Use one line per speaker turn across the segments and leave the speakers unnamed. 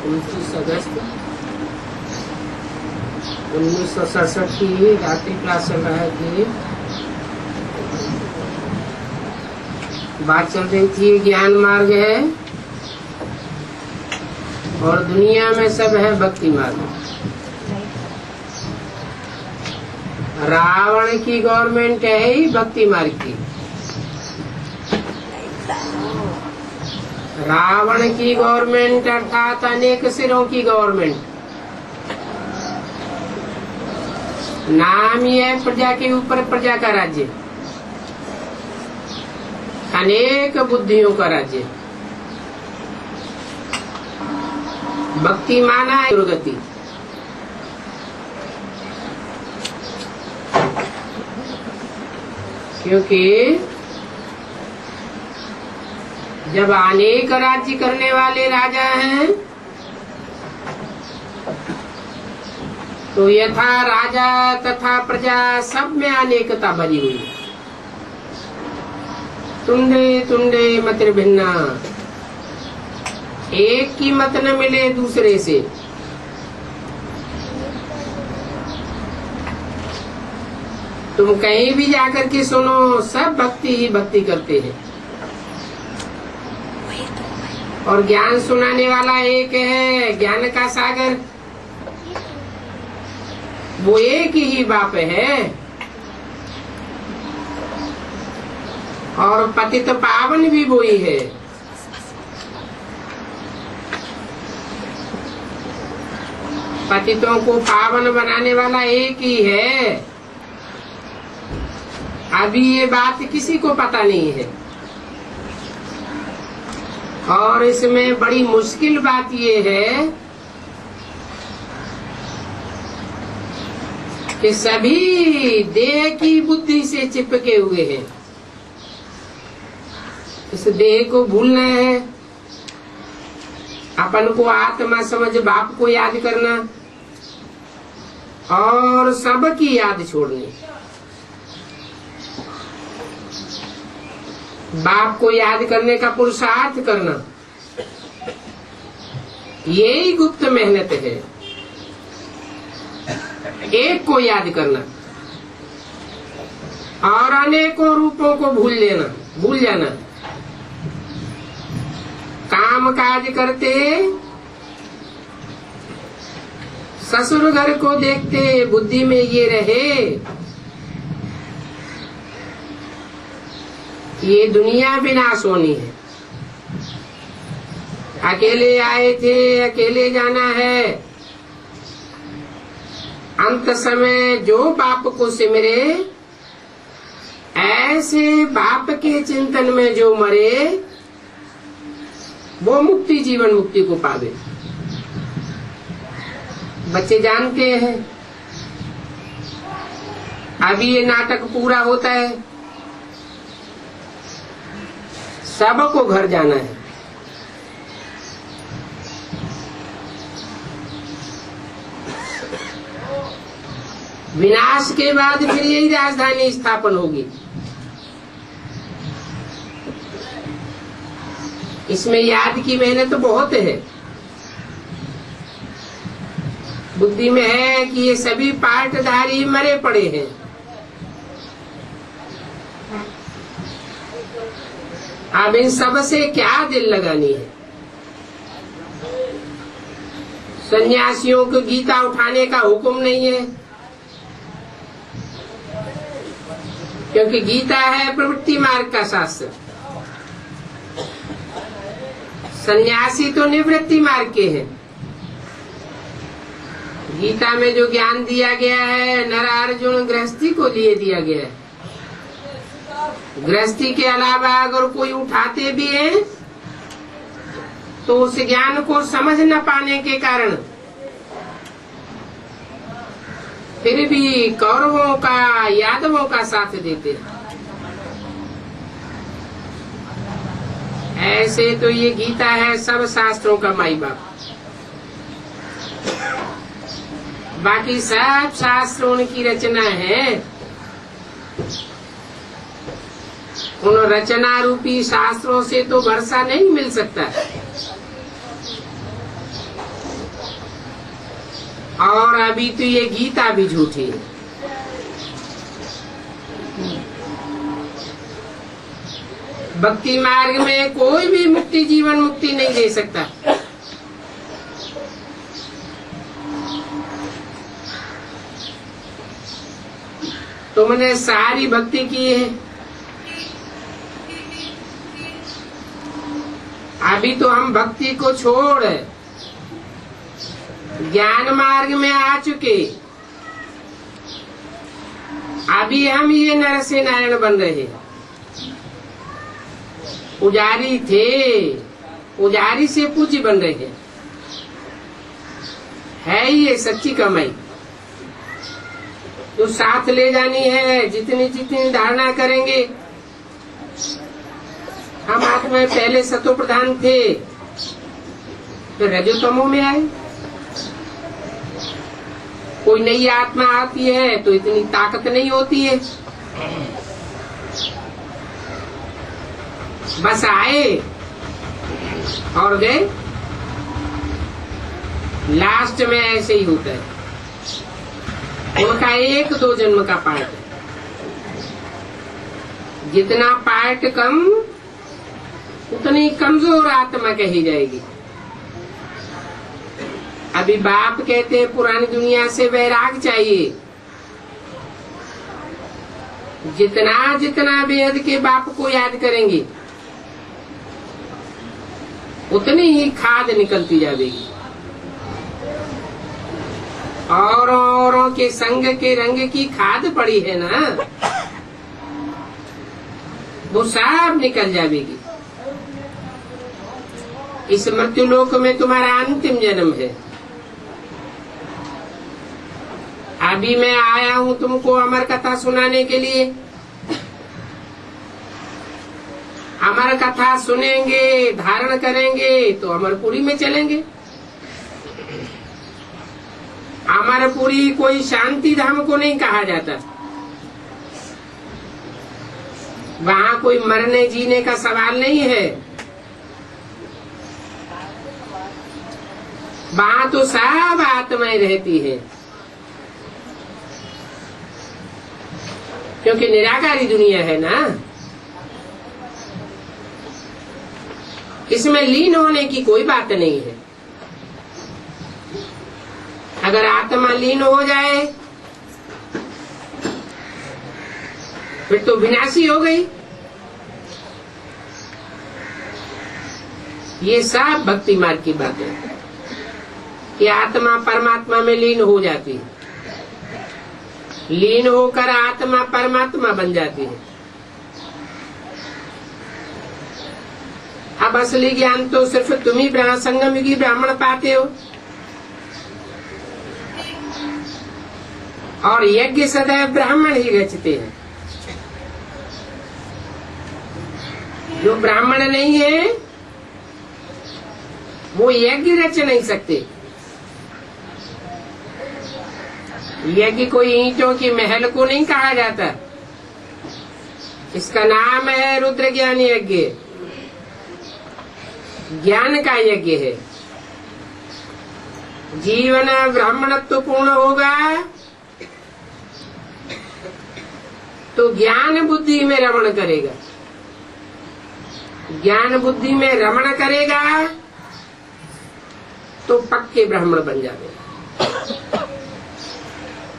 29 अगस्त 1967 की रात्रि क्लास चल रहा है कि बात चल रही थी ज्ञान मार्ग है और दुनिया में सब है भक्ति मार्ग। रावण की गवर्नमेंट है ही भक्ति मार्ग की। रावण की गवर्नमेंट अर्थात अनेक सिरों की गवर्नमेंट। नाम ही है प्रजा के ऊपर प्रजा का राज्य, अनेक बुद्धियों का राज्य। भक्ति माना है दुर्गति। क्योंकि जब अनेक राज्य करने वाले राजा हैं तो यथा राजा तथा प्रजा सब में अनेकता भरी हुई। तुंडे तुंडे मत भिन्ना, एक की मत न मिले दूसरे से। तुम कहीं भी जाकर के सुनो, सब भक्ति ही भक्ति करते हैं और ज्ञान सुनाने वाला एक है, ज्ञान का सागर। वो एक ही बाप है और पतित पावन भी वो ही है। पतितों को पावन बनाने वाला एक ही है। अभी ये बात किसी को पता नहीं है और इसमें बड़ी मुश्किल बात ये है कि सभी देह की बुद्धि से चिपके हुए हैं। इस देह को भूलना है, अपन को आत्मा समझ बाप को याद करना और सबकी याद छोड़नी। बाप को याद करने का पुरुषार्थ करना, यही गुप्त मेहनत है। एक को याद करना और अनेकों रूपों को भूल जाना। काम काज करते ससुर घर को देखते बुद्धि में ये रहे ये दुनिया विनाश होनी है। अकेले आए थे, अकेले जाना है। अंत समय जो बाप को सिमरे, ऐसे बाप के चिंतन में जो मरे, वो मुक्ति जीवन मुक्ति को पावे। बच्चे जानते हैं अभी ये नाटक पूरा होता है, सबको घर जाना है। विनाश के बाद फिर यही राजधानी स्थापन होगी। इसमें याद की मेहनत तो बहुत है। बुद्धि में है कि ये सभी पार्टधारी मरे पड़े हैं। अब इन सब से क्या दिल लगानी है। सन्यासियों को गीता उठाने का हुक्म नहीं है, क्योंकि गीता है प्रवृत्ति मार्ग का शास्त्र। सन्यासी तो निवृत्ति मार्ग के हैं। गीता में जो ज्ञान दिया गया है नर अर्जुन गृहस्थी को लिए दिया गया है। गृहस्थी के अलावा अगर कोई उठाते भी है तो उस ज्ञान को समझ न पाने के कारण फिर भी कौरवों का यादवों का साथ देते हैं। ऐसे तो ये गीता है सब शास्त्रों का माई बाप। बाकी सब शास्त्रों की रचना है। उन रचना रूपी शास्त्रों से तो वर्षा नहीं मिल सकता। और अभी तो ये गीता भी झूठी है। भक्ति मार्ग में कोई भी मुक्ति, जीवन मुक्ति नहीं दे सकता। तुमने सारी भक्ति की है, अभी तो हम भक्ति को छोड़ ज्ञान मार्ग में आ चुके। अभी हम ये नर से नारायण बन रहे। पुजारी थे, पुजारी से पूज्य बन रहे है। ये सच्ची कमाई जो साथ ले जानी है। जितनी जितनी धारणा करेंगे, हम आत्मा में पहले सतो प्रधान थे, तो रजोतमो में आए। कोई नई आत्मा आती है तो इतनी ताकत नहीं होती है, बस आए और गए। लास्ट में ऐसे ही होता है। उनका 1-2 जन्म का पार्ट है। जितना पार्ट कम, उतनी कमजोर आत्मा कही जाएगी। अभी बाप कहते हैं पुरानी दुनिया से वैराग चाहिए। जितना जितना बेहद के बाप को याद करेंगे, उतनी ही खाद निकलती जाएगी। औरों के संग के रंग की खाद पड़ी है ना, वो सब निकल जाएगी। इस मृत्यु लोक में तुम्हारा अंतिम जन्म है। अभी मैं आया हूँ तुमको अमर कथा सुनाने के लिए। अमर कथा सुनेंगे, धारण करेंगे तो अमरपुरी में चलेंगे। अमरपुरी कोई शांति धाम को नहीं कहा जाता। वहाँ कोई मरने जीने का सवाल नहीं है। वहाँ तो सब आत्माएं रहती है, क्योंकि निराकारी दुनिया है ना। इसमें लीन होने की कोई बात नहीं है। अगर आत्मा लीन हो जाए फिर तो विनाशी हो गई। ये सब भक्ति मार्ग की बात है कि आत्मा परमात्मा में लीन हो जाती है। लीन होकर आत्मा परमात्मा बन जाती है। अब असली ज्ञान तो सिर्फ तुम ही संगम युगी ब्राह्मण पाते हो। और यज्ञ सदैव ब्राह्मण ही रचते हैं। जो ब्राह्मण नहीं है वो यज्ञ रच नहीं सकते। यज्ञ कोई ईंटों की महल को नहीं कहा जाता। इसका नाम है रुद्र ज्ञान यज्ञ। ज्ञान का यज्ञ है। जीवन ब्राह्मणत्व पूर्ण होगा तो ज्ञान बुद्धि में रमण करेगा। ज्ञान बुद्धि में रमण करेगा तो पक्के ब्राह्मण बन जाएगा।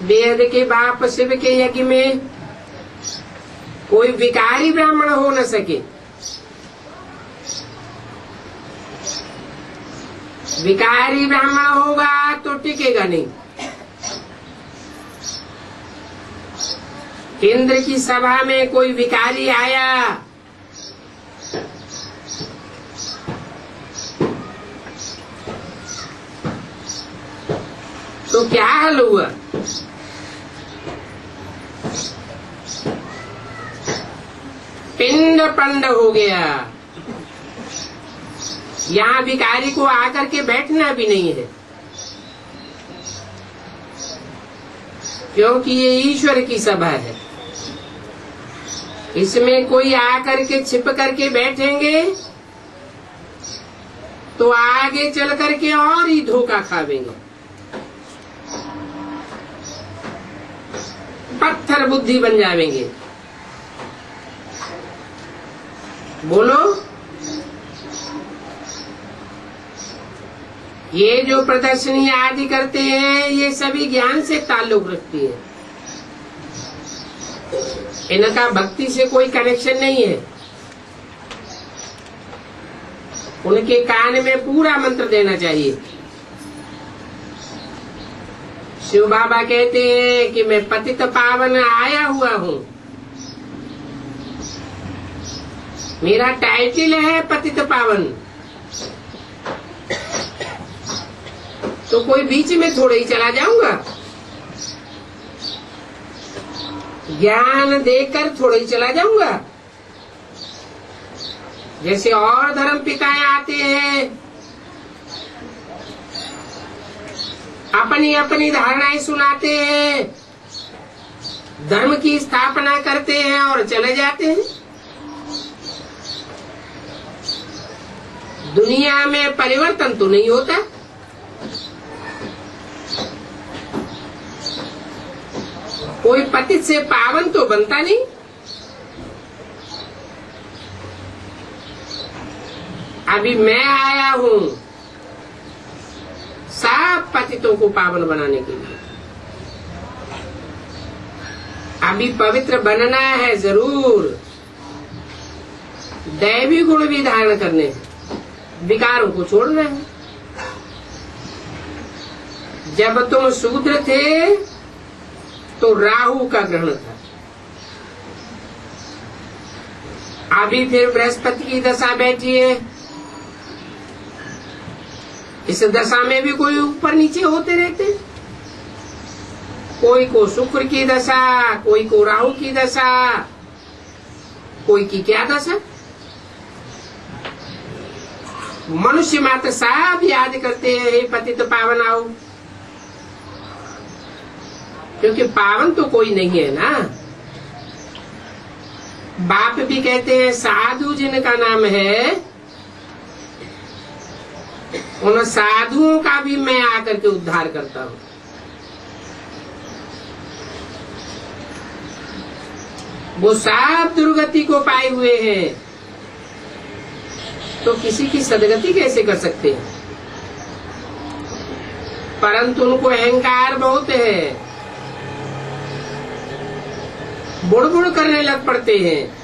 वेद के बाप शिव के यज्ञ में कोई विकारी ब्राह्मण हो न सके। विकारी ब्राह्मण होगा तो टिकेगा नहीं। इंद्र की सभा में कोई विकारी आया तो क्या हाल हुआ? पिंड पंड हो गया। यहाँ भिखारी को आकर के बैठना भी नहीं है, क्योंकि ये ईश्वर की सभा है। इसमें कोई आकर के छिप करके बैठेंगे तो आगे चल करके और ही धोखा खावेंगे। पत्थर बुद्धि बन जाएंगे। बोलो, ये जो प्रदर्शनी आदि करते हैं ये सभी ज्ञान से ताल्लुक रखती है, इनका भक्ति से कोई कनेक्शन नहीं है। उनके कान में पूरा मंत्र देना चाहिए। शिव बाबा कहते हैं कि मैं पतित पावन आया हुआ हूँ, मेरा टाइटल है पतित पावन। तो कोई बीच में थोड़े ही चला जाऊंगा, ज्ञान देकर थोड़े ही चला जाऊंगा। जैसे और धर्म पिताएं आते हैं, अपनी अपनी धारणाएं सुनाते हैं, धर्म की स्थापना करते हैं और चले जाते हैं। दुनिया में परिवर्तन तो नहीं होता। कोई पतित से पावन तो बनता नहीं। अभी मैं आया हूँ सब पतितों को पावन बनाने के लिए। अभी पवित्र बनना है जरूर, दैवी गुण भी धारण करने हैं, विकारों को छोड़ना है। जब तुम शूद्र थे तो राहु का ग्रहण था, अभी फिर बृहस्पति की दशा बैठी है। इस दशा में भी कोई ऊपर नीचे होते रहते, कोई को शुक्र की दशा, कोई को राहु की दशा, कोई की क्या दशा। मनुष्य मात्र सब याद करते हैं हे पतित पावन आओ, क्योंकि पावन तो कोई नहीं है ना। बाप भी कहते हैं साधु जिनका नाम है, उन साधुओं का भी मैं आकर के उद्धार करता हूँ। वो सब दुर्गति को पाए हुए हैं, तो किसी की सदगति कैसे कर सकते हैं। परंतु उनको अहंकार बहुत है, बुड़ करने लग पड़ते हैं।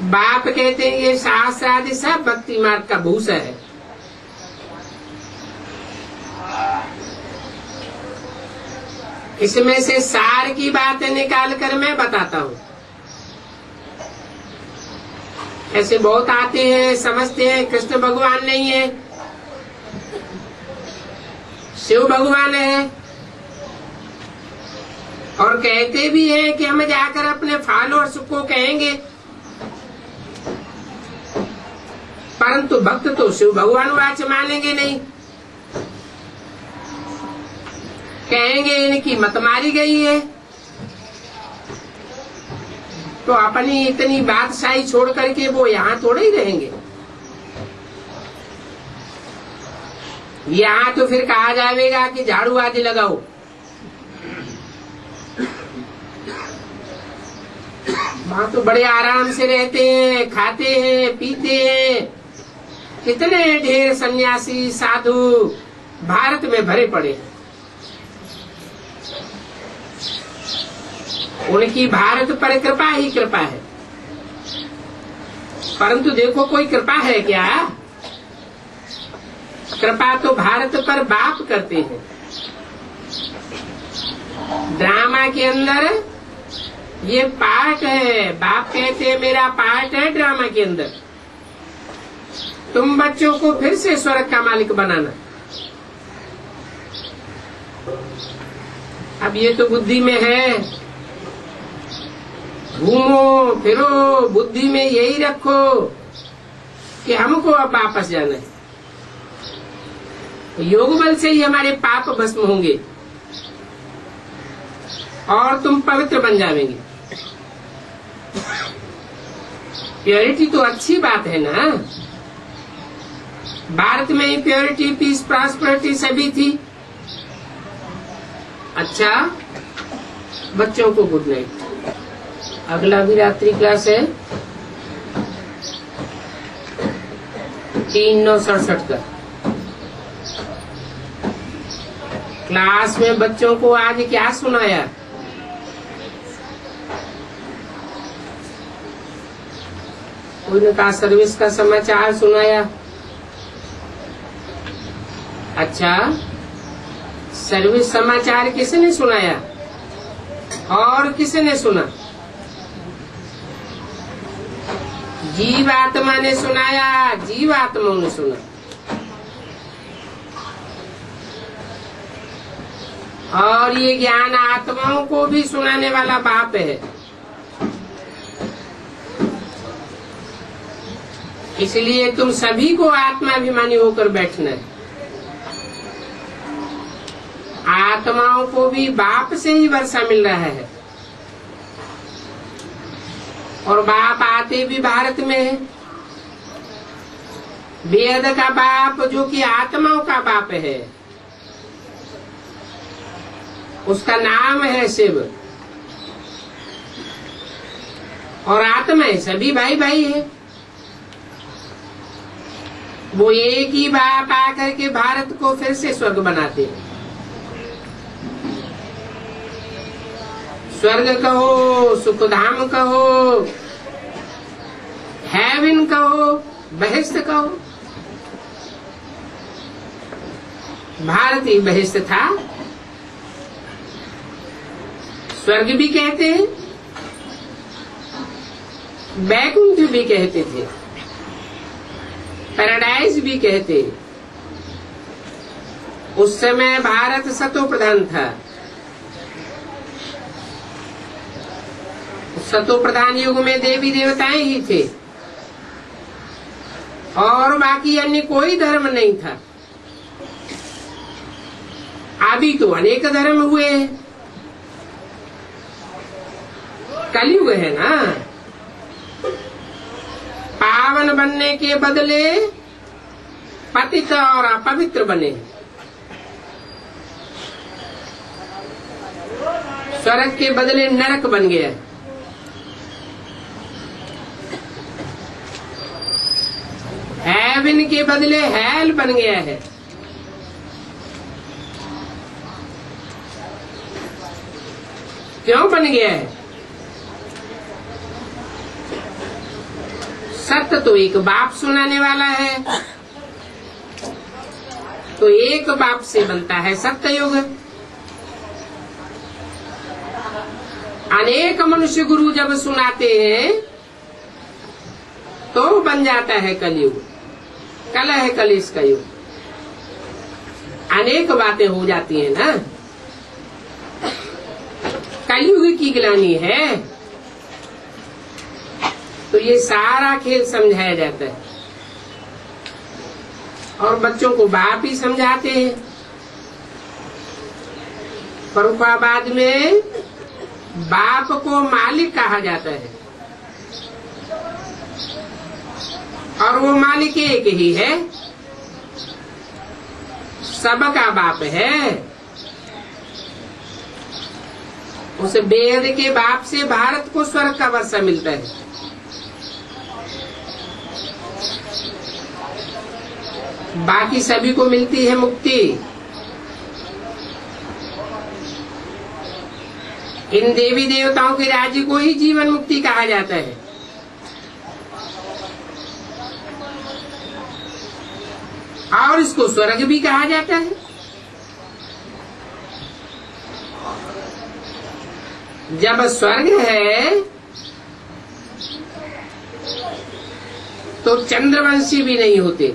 बाप कहते हैं ये शास्त्र आदि सब भक्ति मार्ग का भूषा है। इसमें से सार की बातें निकाल कर मैं बताता हूँ। ऐसे बहुत आते हैं, समझते हैं कृष्ण भगवान नहीं है, शिव भगवान है, और कहते भी हैं कि हम जाकर अपने फॉलोअर्स को कहेंगे। परंतु भक्त तो शिव भगवान वाच मानेंगे नहीं, कहेंगे इनकी मत मारी गई है। तो अपनी इतनी बादशाही छोड़ करके वो यहाँ थोड़े ही रहेंगे। यहाँ तो फिर कहा जाएगा कि झाड़ू आदि लगाओ। वहाँ तो बड़े आराम से रहते हैं, खाते हैं, पीते हैं। कितने ढेर सन्यासी साधु भारत में भरे पड़े हैं। उनकी भारत पर कृपा ही कृपा है। परंतु देखो कोई कृपा है क्या? कृपा तो भारत पर बाप करते हैं। ड्रामा के अंदर ये पार्ट है, बाप कहते हैं मेरा पार्ट है ड्रामा के अंदर। तुम बच्चों को फिर से स्वर्ग का मालिक बनाना। अब ये तो बुद्धि में है, घूमो फिरो बुद्धि में यही रखो कि हमको अब वापस जाना है। योग बल से ही हमारे पाप भस्म होंगे और तुम पवित्र बन जाएंगे। प्योरिटी तो अच्छी बात है ना। भारत में ही प्योरिटी, पीस, प्रॉस्पेरिटी सभी थी। अच्छा बच्चों को गुड नाइट। अगला भी रात्रि क्लास है 3/9/67 का। क्लास में बच्चों को आज क्या सुनाया? कोई ने कहा सर्विस का समाचार सुनाया। अच्छा, सर्विस समाचार किसने सुनाया और किसने सुना? जीवात्मा ने सुनाया, जीवात्माओं ने सुना। और ये ज्ञान आत्माओं को भी सुनाने वाला बाप है। इसलिए तुम सभी को आत्माभिमानी होकर बैठना है। आत्माओं को भी बाप से ही वर्षा मिल रहा है और बाप आते भी भारत में है। वेद का बाप जो कि आत्माओं का बाप है, उसका नाम है शिव। और आत्मा सभी भाई भाई है। वो एक ही बाप आकर के भारत को फिर से स्वर्ग बनाते हैं। स्वर्ग कहो, सुखधाम कहो, हेवन कहो, बहिष्ठ कहो। भारत ही बहिष्ठ था। स्वर्ग भी कहते हैं, बैकुंठ भी कहते थे, पैराडाइज भी कहते। उस समय भारत सतो प्रधान था। सतो प्रधान युग में देवी देवताएं ही थे और बाकी अन्य कोई धर्म नहीं था। अभी तो अनेक धर्म हुए। कलयुग है ना, पावन बनने के बदले पतित और अपवित्र बने। स्वर्ग के बदले नरक बन गया। हेवन के बदले हेल बन गया है। क्यों बन गया है? सत्य तो एक बाप सुनाने वाला है, तो एक बाप से बनता है सत्ययुग। अनेक मनुष्य गुरु जब सुनाते हैं तो बन जाता है कलयुग। कल है कलेश का युग। अनेक बातें हो जाती हैं ना। कलयुग की गिलानी है तो ये सारा खेल समझाया जाता है और बच्चों को बाप ही समझाते हैं। फर्रुखाबाद में बाप को मालिक कहा जाता है और वो मालिक एक ही है, सबका बाप है। उस बेहद के बाप से भारत को स्वर्ग का वर्षा मिलता है। बाकी सभी को मिलती है मुक्ति। इन देवी देवताओं के राज्य को ही जीवन मुक्ति कहा जाता है। और इसको स्वर्ग भी कहा जाता है। जब स्वर्ग है तो चंद्रवंशी भी नहीं होते।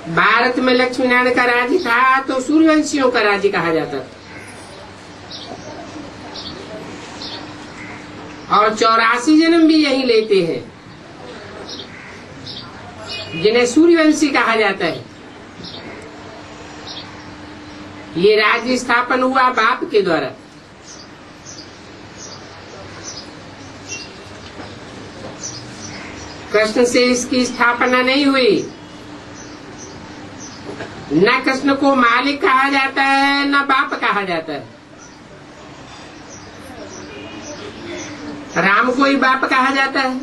भारत में लक्ष्मी नारायण का राज्य था तो सूर्यवंशियों का राज्य कहा जाता था। और 84 जन्म भी यही लेते हैं जिन्हें सूर्यवंशी कहा जाता है। ये राज्य स्थापन हुआ बाप के द्वारा। कृष्ण से इसकी स्थापना नहीं हुई। न कृष्ण को मालिक कहा जाता है न बाप कहा जाता है। राम को ही बाप कहा जाता है।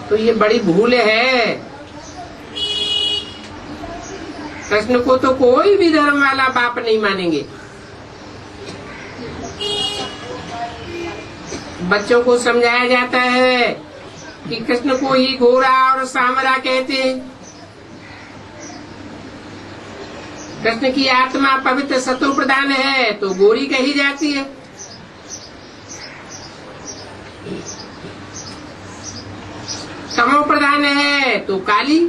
तो ये बड़ी भूल है। कृष्ण को तो कोई भी धर्म वाला बाप नहीं मानेंगे। बच्चों को समझाया जाता है कि कृष्ण को ही घोड़ा और सांवरा कहते हैं। कृष्ण की आत्मा पवित्र सत्व प्रधान है तो गोरी कही जाती है। तमो प्रधान है तो काली।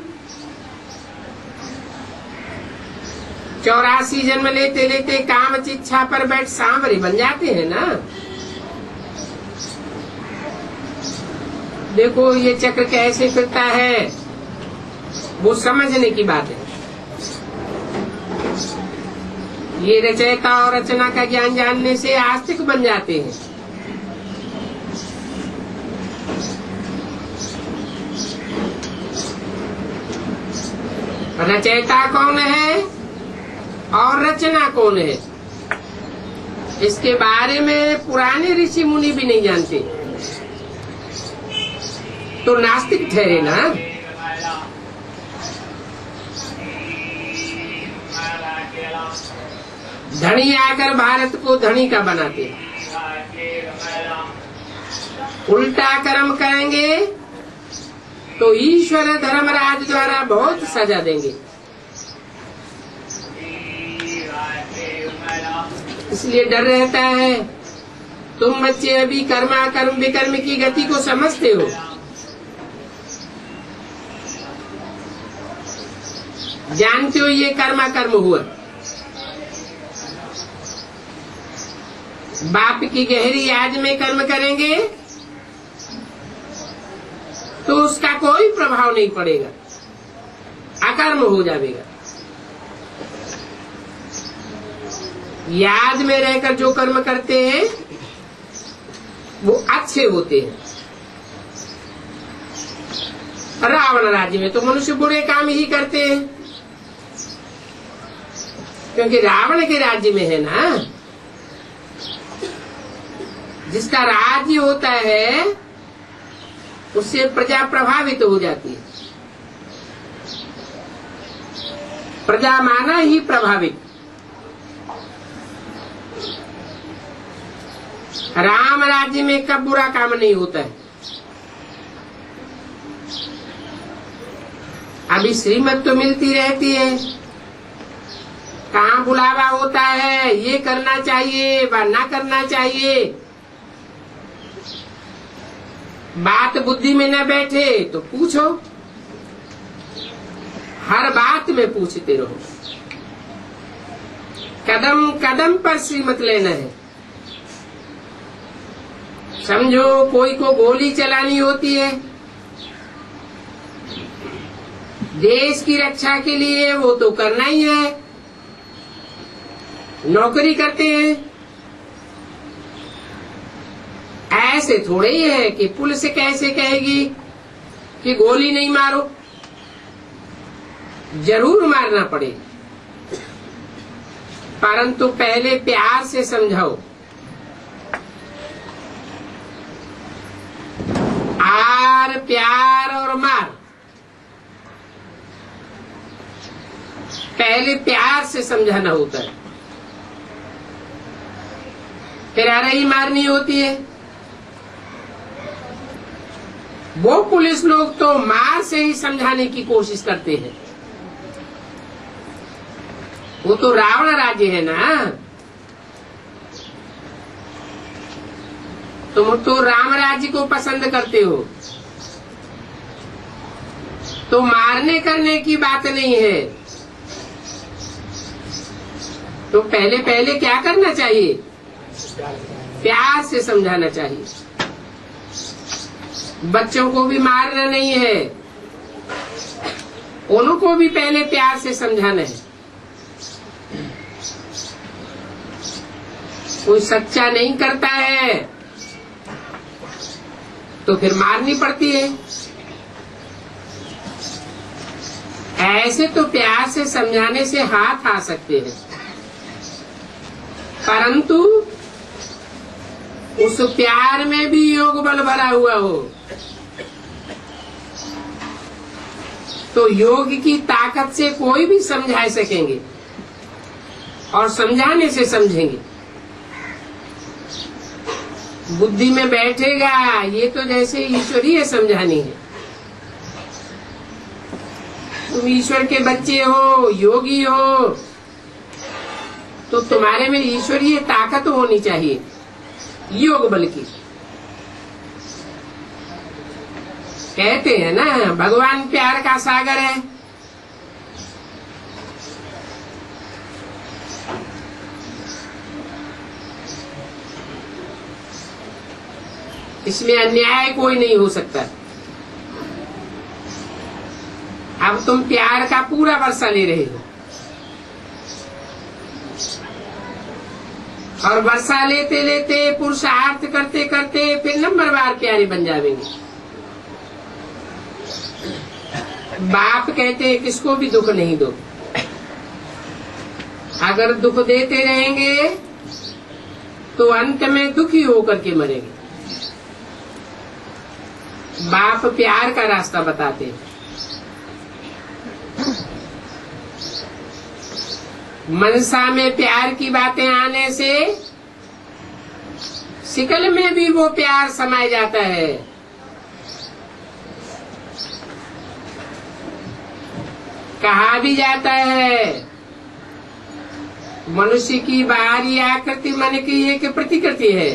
84 जन्म लेते लेते काम चिच्छा पर बैठ सांवरे बन जाते हैं ना। देखो ये चक्र कैसे फिरता है, वो समझने की बात है। ये रचयिता और रचना का ज्ञान जानने से आस्तिक बन जाते हैं। रचयिता कौन है और रचना कौन है, इसके बारे में पुराने ऋषि मुनि भी नहीं जानते, तो नास्तिक ठहरे ना। धनी आकर भारत को धनी का बनाते, उल्टा कर्म करेंगे तो ईश्वर धर्मराज द्वारा बहुत सजा देंगे। इसलिए डर रहता है। तुम बच्चे अभी कर्मा कर्म विकर्म की गति को समझते हो। जानते हो ये कर्मा कर्म हुआ। बाप की गहरी याद में कर्म करेंगे तो उसका कोई प्रभाव नहीं पड़ेगा, अकर्म हो जाएगा। याद में रहकर जो कर्म करते हैं वो अच्छे होते हैं। रावण राज्य में तो मनुष्य बुरे काम ही करते हैं, क्योंकि रावण के राज्य में है ना। जिसका राज्य होता है उससे प्रजा प्रभावित हो जाती है। प्रजा माना ही प्रभावित। राम राज्य में कब बुरा काम नहीं होता है। अभी श्रीमत तो मिलती रहती है, कहाँ बुलावा होता है, ये करना चाहिए व ना करना चाहिए। बात बुद्धि में न बैठे तो पूछो, हर बात में पूछते रहो। कदम कदम पर श्रीमत लेना है। समझो कोई को गोली चलानी होती है, देश की रक्षा के लिए वो तो करना ही है। नौकरी करते हैं, ऐसे थोड़े ही है कि पुलिस कैसे कहेगी कि गोली नहीं मारो, जरूर मारना पड़े, परंतु पहले प्यार से समझाओ। आर प्यार और मार, पहले प्यार से समझाना होता है, फिर आरही मारनी होती है। वो पुलिस लोग तो मार से ही समझाने की कोशिश करते हैं। वो तो रावण राज्य है ना। तुम तो राम राज्य को पसंद करते हो, तो मारने करने की बात नहीं है। तो पहले पहले क्या करना चाहिए? प्यार से समझाना चाहिए। बच्चों को भी मारना नहीं है, उनको भी पहले प्यार से समझाना है। कोई सच्चा नहीं करता है तो फिर मारनी पड़ती है। ऐसे तो प्यार से समझाने से हाथ आ सकते हैं, परंतु उस प्यार में भी योग बल भरा हुआ हो तो योग की ताकत से कोई भी समझा सकेंगे और समझाने से समझेंगे। बुद्धि में बैठेगा ये तो जैसे ईश्वरीय समझानी है। तुम ईश्वर के बच्चे हो, योगी हो, तो तुम्हारे में ईश्वरीय ताकत होनी चाहिए, योग बल की। कहते हैं ना भगवान प्यार का सागर है। इसमें अन्याय कोई नहीं हो सकता। अब तुम प्यार का पूरा वर्षा ले रहे हो और वर्षा लेते लेते पुरुषार्थ करते करते फिर नंबरवार प्यारे बन जाएंगे। बाप कहते हैं किसको भी दुख नहीं दो। अगर दुख देते रहेंगे तो अंत में दुखी होकर के मरेंगे। बाप प्यार का रास्ता बताते हैं। मनसा में प्यार की बातें आने से शिकल में भी वो प्यार समाया जाता है। कहा भी जाता है मनुष्य की बाहरी आकृति मन की एक प्रतिकृति है।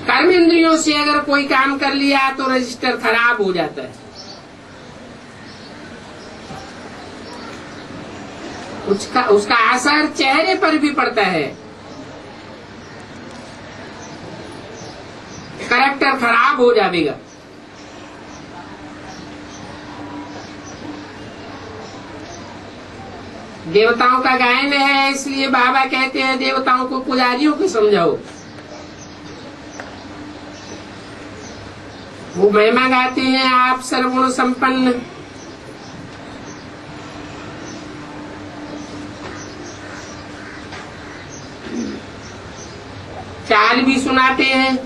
कर्म इंद्रियों से अगर कोई काम कर लिया तो रजिस्टर खराब हो जाता है। उसका असर चेहरे पर भी पड़ता है। कैरेक्टर खराब हो जाएगा। देवताओं का गायन है, इसलिए बाबा कहते हैं देवताओं को पुजारियों को समझाओ। वो महिमा गाते हैं आप सर्वगुण संपन्न। चाल भी सुनाते हैं।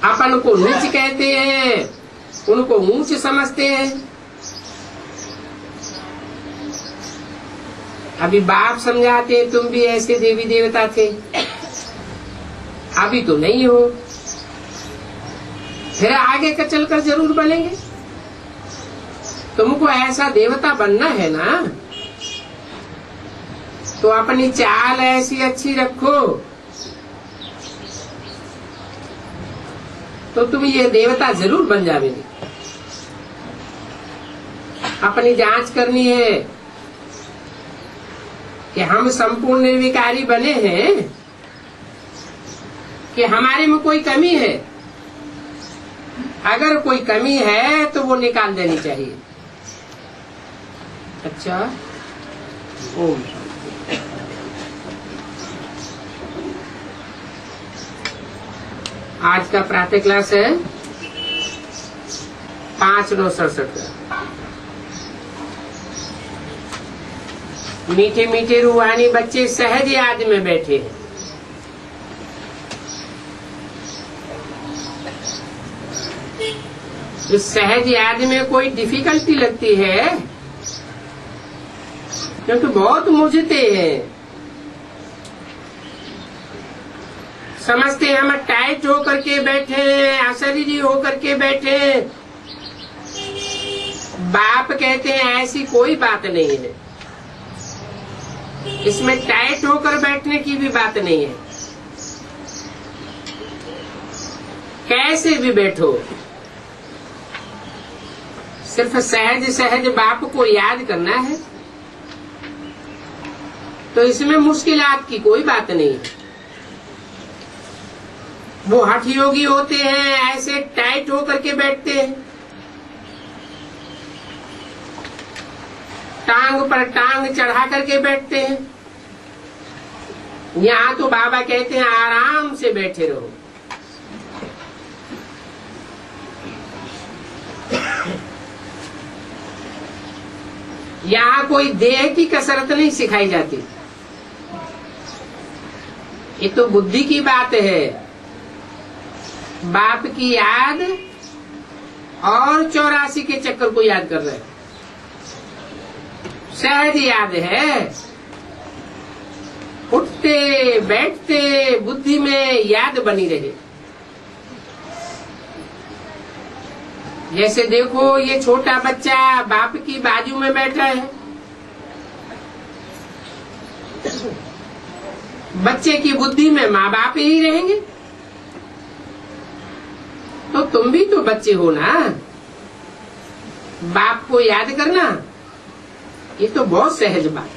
अपन को नीच कहते हैं, उनको ऊंच समझते हैं। अभी बाप समझाते हैं तुम भी ऐसे देवी देवता थे, अभी तो नहीं हो, फिर आगे का चलकर जरूर बनेंगे। तुमको ऐसा देवता बनना है ना, तो अपनी चाल ऐसी अच्छी रखो तो तुम ये देवता जरूर बन जाओगे। अपनी जांच करनी है कि हम संपूर्ण निर्विकारी बने हैं कि हमारे में कोई कमी है। अगर कोई कमी है तो वो निकाल देनी चाहिए। अच्छा, ओम। आज का प्रातः क्लास है 5/9/67 का। मीठे मीठे रूहानी बच्चे सहज याद में बैठे हैं। इस सहज याद में कोई डिफिकल्टी लगती है क्योंकि बहुत मुझते हैं, समझते हैं हम टाइट होकर के बैठे हैं, अशरीरी होकर के बैठे हैं। बाप कहते हैं ऐसी कोई बात नहीं है, इसमें टाइट होकर बैठने की भी बात नहीं है। कैसे भी बैठो, सिर्फ सहज सहज बाप को याद करना है, तो इसमें मुश्किलात की कोई बात नहीं है। वो हठ योगी होते हैं, ऐसे टाइट होकर के बैठते हैं, टांग पर टांग चढ़ा करके बैठते हैं। यहाँ तो बाबा कहते हैं आराम से बैठे रहो। यहाँ कोई देह की कसरत नहीं सिखाई जाती, ये तो बुद्धि की बात है। बाप की याद और 84 के चक्कर को याद कर रहे हैं, सहज याद है। उठते बैठते बुद्धि में याद बनी रहे। जैसे देखो ये छोटा बच्चा बाप की बाजू में बैठा है, बच्चे की बुद्धि में माँ बाप ही रहेंगे। तो तुम भी तो बच्चे हो ना, बाप को याद करना ये तो बहुत सहज बात।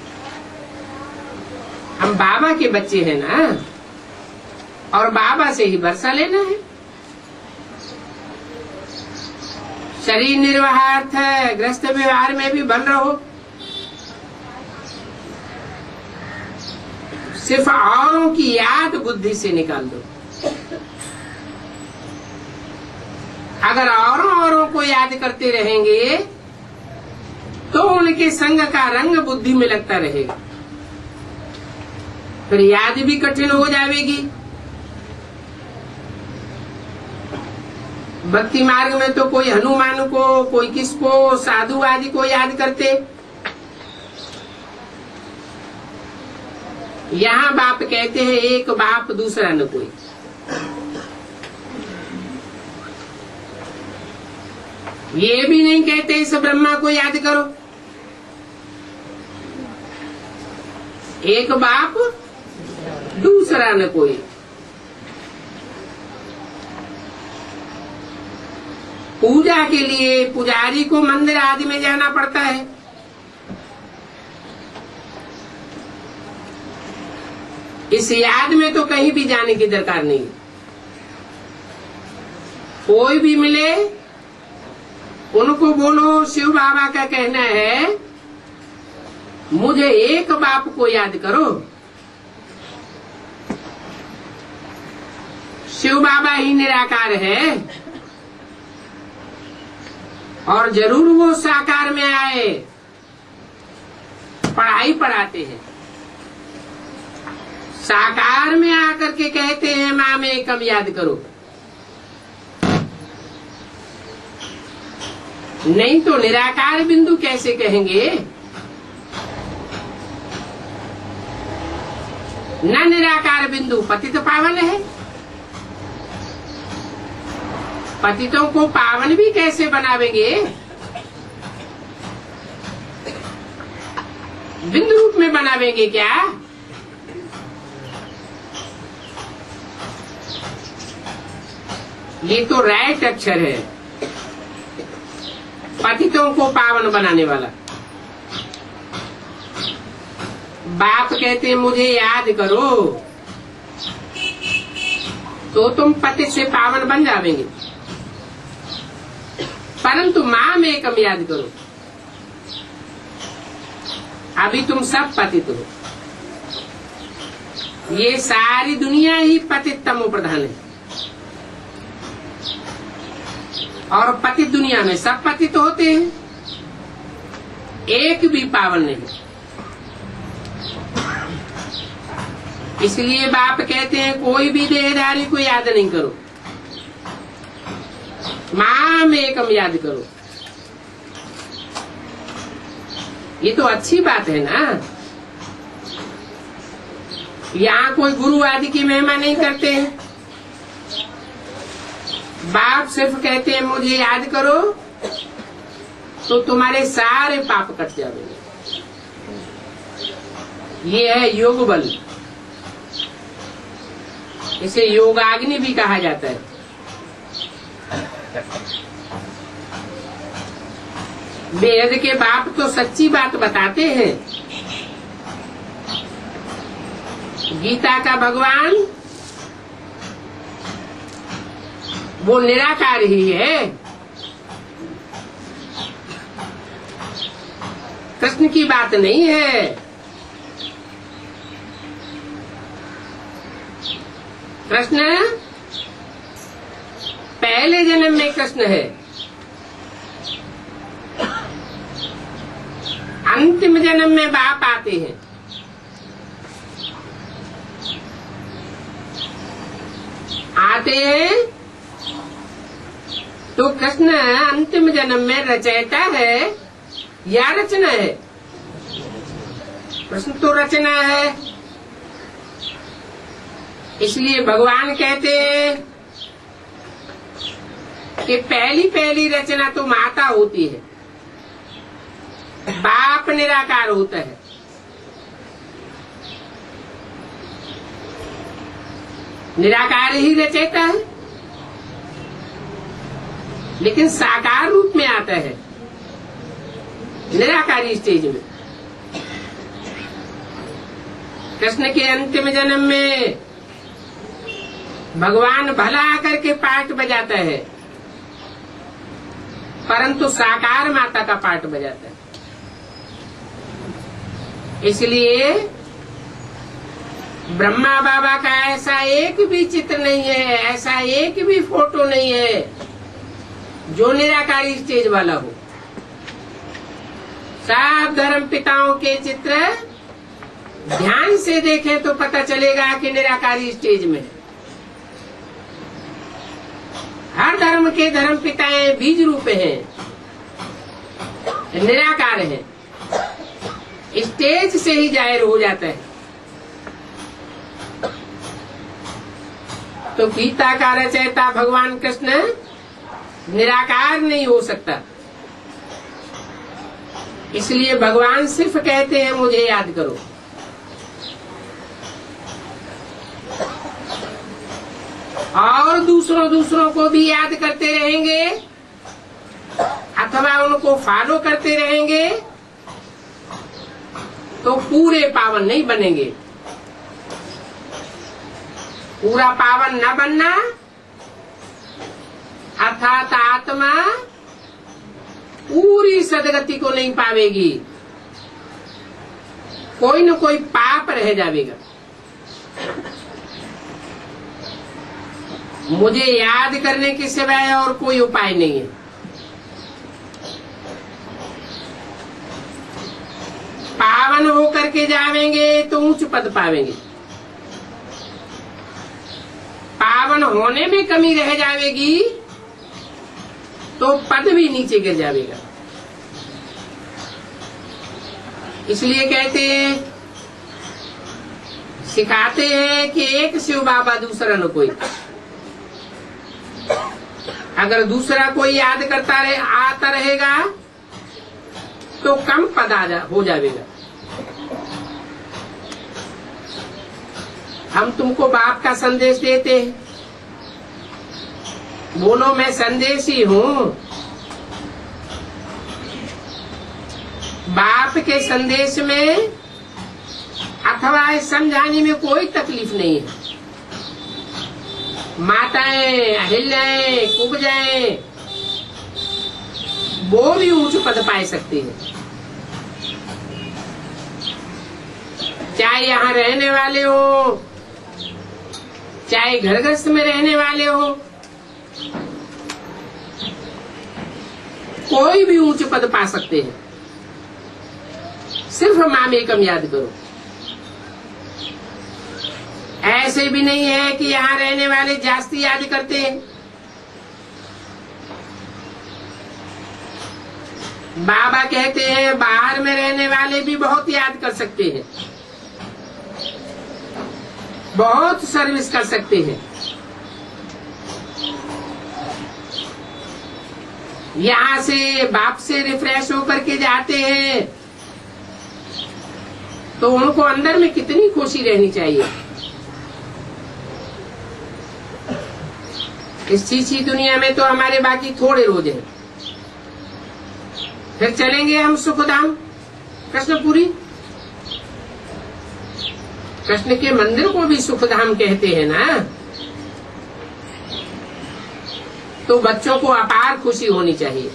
हम बाबा के बच्चे हैं ना, और बाबा से ही वर्षा लेना है। शरीर निर्वाहार्थ है, गृहस्थ व्यवहार में भी बन रहो। सिर्फ औरों की याद बुद्धि से निकाल दो। अगर औरों को याद करते रहेंगे तो उनके संग का रंग बुद्धि में लगता रहेगा, फिर याद भी कठिन हो जाएगी। भक्ति मार्ग में तो कोई हनुमान को, कोई किसको, साधु आदि को याद करते। यहाँ बाप कहते हैं एक बाप दूसरा न कोई। ये भी नहीं कहते इस ब्रह्मा को याद करो। एक बाप दूसरा न कोई। पूजा के लिए पुजारी को मंदिर आदि में जाना पड़ता है। इस याद में तो कहीं भी जाने की दरकार नहीं। कोई भी मिले उनको बोलो शिव बाबा का कहना है मुझे एक बाप को याद करो। शिव बाबा ही निराकार है और जरूर वो साकार में आए। पढ़ाई पढ़ाते हैं, साकार में आकर के कहते हैं माँ में एकम याद करो। नहीं तो निराकार बिंदु कैसे कहेंगे? न निराकार बिंदु पतित पावन है। पतितों को पावन भी कैसे बनावेंगे? बिंदु रूप में बनावेंगे क्या? ये तो राइट अक्षर है, पतितों को पावन बनाने वाला। बाप कहते हैं मुझे याद करो, तो तुम पतित से पावन बन जावेंगे। परंतु माँ में एकम याद करो, अभी तुम सब पतित हो। ये सारी दुनिया ही पतित तमो प्रधान है, और पतित दुनिया में सब पतित होते हैं, एक भी पावन नहीं। इसलिए बाप कहते हैं कोई भी देहधारी को याद नहीं करो, माँ में एकम याद करो। ये तो अच्छी बात है ना। यहाँ कोई गुरु आदि की महिमा नहीं करते हैं। बाप सिर्फ कहते हैं मुझे याद करो तो तुम्हारे सारे पाप कट जाएंगे। ये है योग बल, इसे योगाग्नि भी कहा जाता है। वेद के बाप तो सच्ची बात बताते हैं। गीता का भगवान वो निराकार ही है। कृष्ण की बात नहीं है। कृष्ण पहले जन्म में कृष्ण है, अंतिम जन्म में बाप आते हैं। आते हैं तो कृष्ण अंतिम जन्म में रचयिता है या रचना है? प्रश्न तो रचना है। इसलिए भगवान कहते हैं कि पहली पहली रचना तो माता होती है, बाप निराकार होता है। निराकार ही रचयिता है, लेकिन साकार रूप में आता है निराकारी स्टेज में। कृष्ण के अंतिम जन्म में भगवान भला आकर के पाठ बजाता है, परंतु साकार माता का पाठ बजाता है। इसलिए ब्रह्मा बाबा का ऐसा एक भी चित्र नहीं है, ऐसा एक भी फोटो नहीं है जो निराकारी स्टेज वाला हो। सब धर्म पिताओं के चित्र ध्यान से देखें तो पता चलेगा कि निराकारी स्टेज में। हर धर्म के धर्म पिताएं बीज रूप हैं, निराकार हैं, स्टेज से ही जाहिर हो जाता है। तो गीता का रचयिता भगवान कृष्ण निराकार नहीं हो सकता। इसलिए भगवान सिर्फ कहते हैं मुझे याद करो। और दूसरों को भी याद करते रहेंगे अथवा उनको फॉलो करते रहेंगे तो पूरे पावन नहीं बनेंगे। पूरा पावन न बनना अर्थात आत्मा पूरी सदगति को नहीं पावेगी, कोई न कोई पाप रह जाएगा। मुझे याद करने के सिवाय और कोई उपाय नहीं है। पावन होकर के जावेंगे तो उच्च पद पावेंगे, पावन होने में कमी रह जाएगी तो पद भी नीचे गिर जाएगा। इसलिए कहते हैं, सिखाते हैं कि एक शिव बाबा दूसरा न कोई। अगर दूसरा कोई याद करता आता रहेगा तो कम पद हो जाएगा। हम तुमको बाप का संदेश देते हैं, बोलो मैं संदेशी हूँ। बाप के संदेश में अथवा समझाने में कोई तकलीफ नहीं है। माताएं हिल जाएं, कुब जाएं, वो भी ऊंच पद पाए सकती है। चाहे यहाँ रहने वाले हो, चाहे घर गृहस्थ में रहने वाले हो, कोई भी ऊंच पद पा सकते हैं। सिर्फ माम एकम याद करो। ऐसे भी नहीं है कि यहाँ रहने वाले जास्ती याद करते हैं। बाबा कहते हैं बाहर में रहने वाले भी बहुत याद कर सकते हैं, बहुत सर्विस कर सकते हैं। यहाँ से बाप से रिफ्रेश होकर के जाते हैं तो उनको अंदर में कितनी खुशी रहनी चाहिए। इस चीची दुनिया में तो हमारे बाकी थोड़े रोज हैं, फिर चलेंगे हम सुखधाम कृष्णपुरी। कृष्ण के मंदिर को भी सुखधाम कहते हैं ना, तो बच्चों को अपार खुशी होनी चाहिए।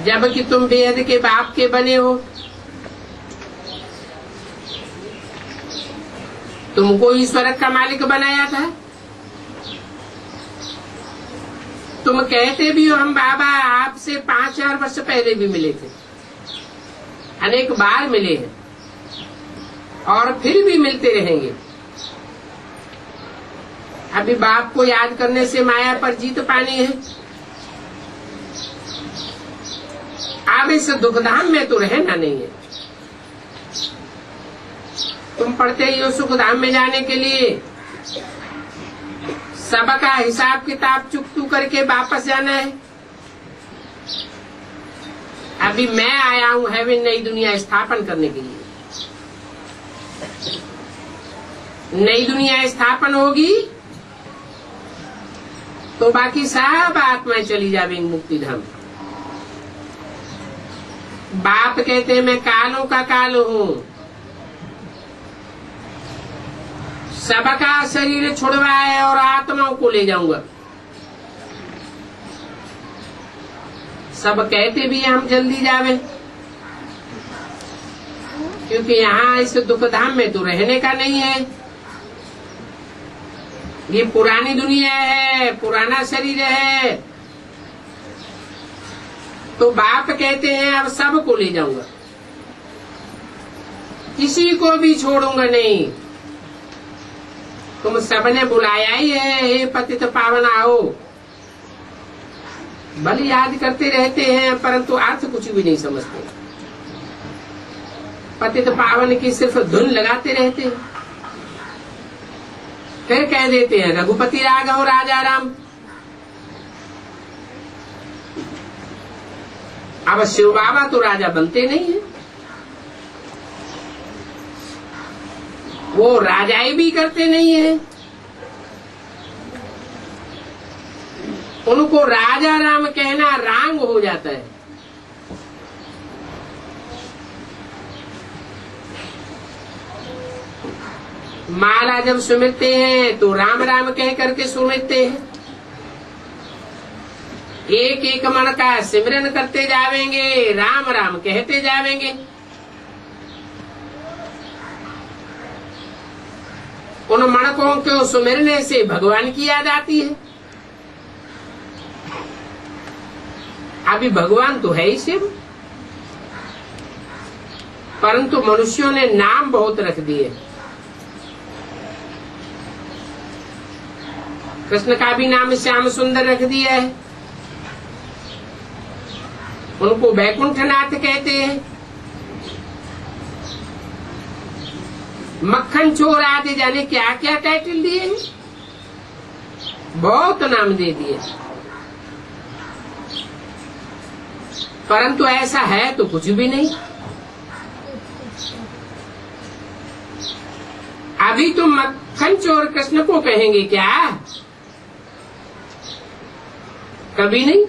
जबकि तुम बेहद के बाप के बने हो, तुमको ईश्वर का मालिक बनाया था। तुम कहते भी हो हम बाबा आपसे 5000 वर्ष पहले भी मिले थे, अनेक बार मिले हैं और फिर भी मिलते रहेंगे। अभी बाप को याद करने से माया पर जीत पानी है। अब इस दुखधाम में तो रहना नहीं है। तुम पढ़ते ही हो सुखधाम में जाने के लिए सबका हिसाब किताब चुकतू करके वापस जाना है। अभी मैं आया हूं हेवन नई दुनिया स्थापन करने के लिए। नई दुनिया स्थापन होगी तो बाकी सब आत्माएं चली जाएंगी मुक्ति धाम। बाप कहते हैं मैं कालों का काल हूं, सबका शरीर छुड़वाए और आत्माओं को ले जाऊंगा। सब कहते भी हम जल्दी जावे, क्योंकि यहाँ इस दुखधाम में तो रहने का नहीं है। ये पुरानी दुनिया है, पुराना शरीर है। तो बाप कहते हैं अब सबको ले जाऊंगा, किसी को भी छोड़ूंगा नहीं। तुम सबने बुलाया ही है, हे पतित पावन आओ। बल याद करते रहते हैं परंतु अर्थ कुछ भी नहीं समझते। पतित पावन की सिर्फ धुन लगाते रहते हैं, फिर कह देते हैं रघुपति राघव राजा राम। अब शिव बाबा तो राजा बनते नहीं है, वो राजाई भी करते नहीं है। उनको राजा राम कहना रांग हो जाता है। माला जब सुमिरते हैं तो राम राम कह करके सुमिरते हैं। एक एक मन का सिमरन करते जावेंगे, राम राम कहते जावेंगे। उन मणकों को सुमिरने से भगवान की याद आती है। अभी भगवान तो है ही शिव, परंतु मनुष्यों ने नाम बहुत रख दिए। कृष्ण का भी नाम श्याम सुंदर रख दिया है, उनको बैकुंठनाथ कहते हैं। मक्खन चोर आदि जाने क्या क्या टाइटल दिए हैं, बहुत नाम दे दिए, परंतु ऐसा है तो कुछ भी नहीं। अभी तुम मक्खन चोर कृष्ण को कहेंगे क्या? कभी नहीं।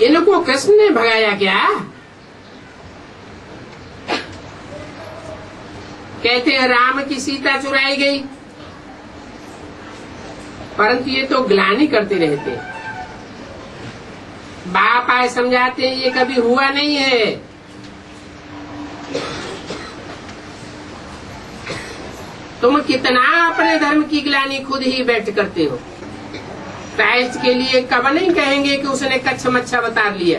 इनको कृष्ण ने भगाया क्या? कहते हैं राम की सीता चुराई गई, परंतु ये तो ग्लानि करते रहते। बाप आए समझाते हैं ये कभी हुआ नहीं है। तुम कितना अपने धर्म की ग्लानि खुद ही बैठ करते हो। क्राइस्ट के लिए कब नहीं कहेंगे कि उसने कच्छ मच्छा बता लिया,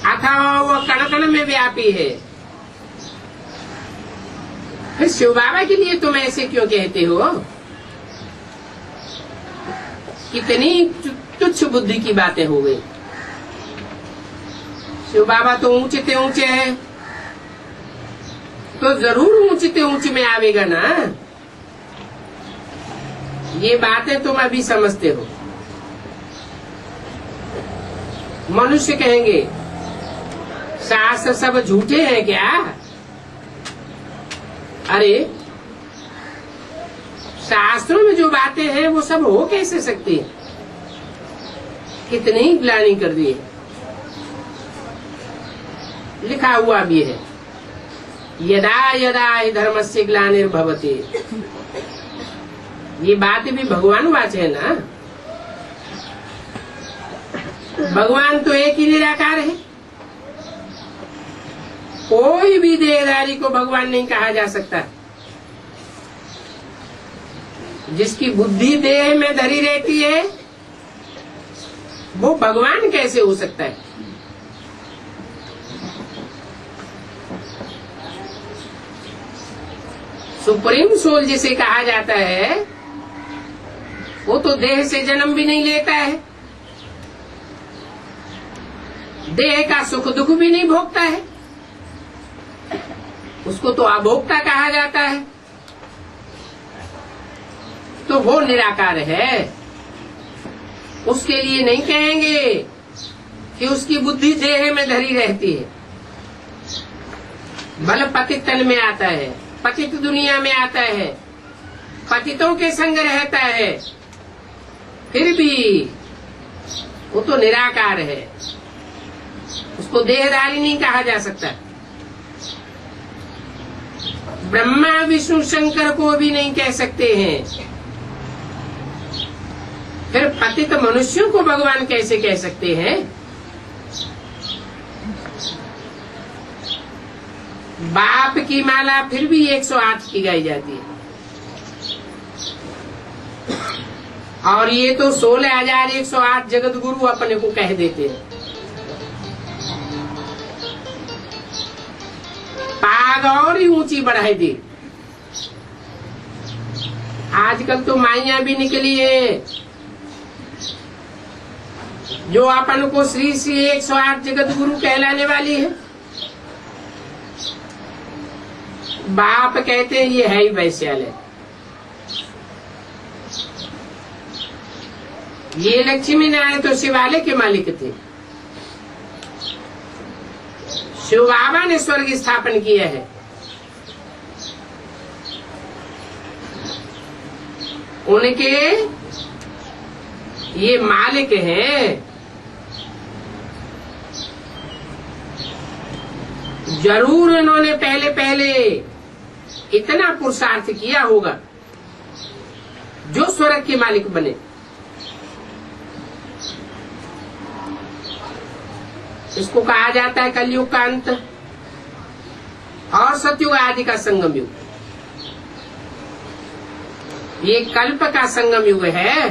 अथवा वो कण कण में व्यापी है। फिर शिव बाबा के लिए तुम ऐसे क्यों कहते हो? कितनी तुच्छ बुद्धि की बातें हो गई। शिव बाबा तो ऊंचे ऊंचे है, तो जरूर ऊंचे ऊंचे में आवेगा ना। ये बातें तुम अभी समझते हो। मनुष्य कहेंगे शास्त्र सब झूठे हैं क्या? अरे शास्त्रों में जो बातें हैं वो सब हो कैसे सकती है? कितनी ग्लानि कर दी है। लिखा हुआ भी है यदा यदा हि धर्मस्य ग्लानिर्भवति। ये बात भी भगवान वाच है ना। भगवान तो एक ही निराकार है, कोई भी देहधारी को भगवान नहीं कहा जा सकता। जिसकी बुद्धि देह में धरी रहती है वो भगवान कैसे हो सकता है? सुप्रीम सोल जिसे कहा जाता है वो तो देह से जन्म भी नहीं लेता है, देह का सुख दुख भी नहीं भोगता है, उसको तो अभोक्ता कहा जाता है। तो वो निराकार है। उसके लिए नहीं कहेंगे कि उसकी बुद्धि देह में धरी रहती है। बल पतित तन में आता है, पतित दुनिया में आता है, पतितों के संग रहता है, फिर भी वो तो निराकार है, उसको देहधारी नहीं कहा जा सकता। ब्रह्मा विष्णु शंकर को भी नहीं कह सकते हैं, फिर पतित मनुष्यों को भगवान कैसे कह सकते हैं? बाप की माला फिर भी 108 की गाई जाती है, और ये तो 16,108 जगत गुरु अपने को कह देते हैं। पाग और ही ऊंची बढ़ाई दी। आजकल तो माइया भी निकली है जो अपन को श्री श्री 108 जगत गुरु कहलाने वाली है। बाप कहते हैं ये है ही वैश्यालय, ये लक्ष्मी नारायण तो शिवालय के मालिक थे। शिव बाबा ने स्वर्ग स्थापन किया है, उनके ये मालिक हैं। जरूर उन्होंने पहले पहले इतना पुरुषार्थ किया होगा जो स्वर्ग के मालिक बने। इसको कहा जाता है कलयुग का अंत और सतयुग आदि का संगम युग। ये कल्प का संगम युग है।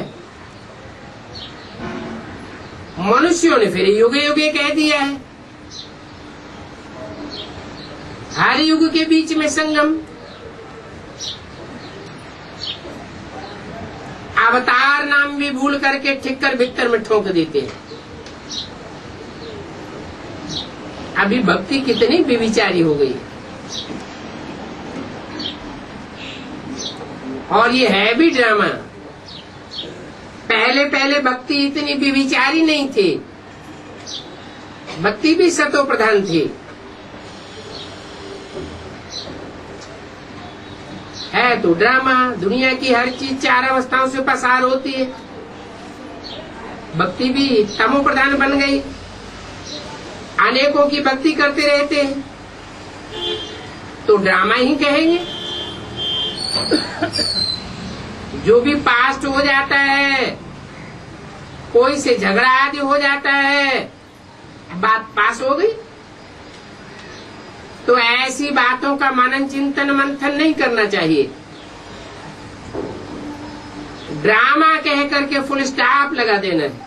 मनुष्यों ने फिर युगे युगे कह दिया है। हर युग के बीच में संगम। अवतार नाम भी भूल करके ठिक्कर भिक्तर में ठोक देते हैं। अभी भक्ति कितनी बेविचारी हो गई, और ये है भी ड्रामा। पहले पहले भक्ति इतनी बेविचारी नहीं थी, भक्ति भी सतो प्रधान थी। है तो ड्रामा। दुनिया की हर चीज 4 अवस्थाओं से पसार होती है, भक्ति भी तमो प्रधान बन गई। अनेकों की भक्ति करते रहते हैं तो ड्रामा ही कहेंगे। जो भी पास्ट हो जाता है, कोई से झगड़ा आदि हो जाता है, बात पास हो गई। तो ऐसी बातों का मनन चिंतन मंथन नहीं करना चाहिए। ड्रामा कह करके फुल स्टॉप लगा देना है।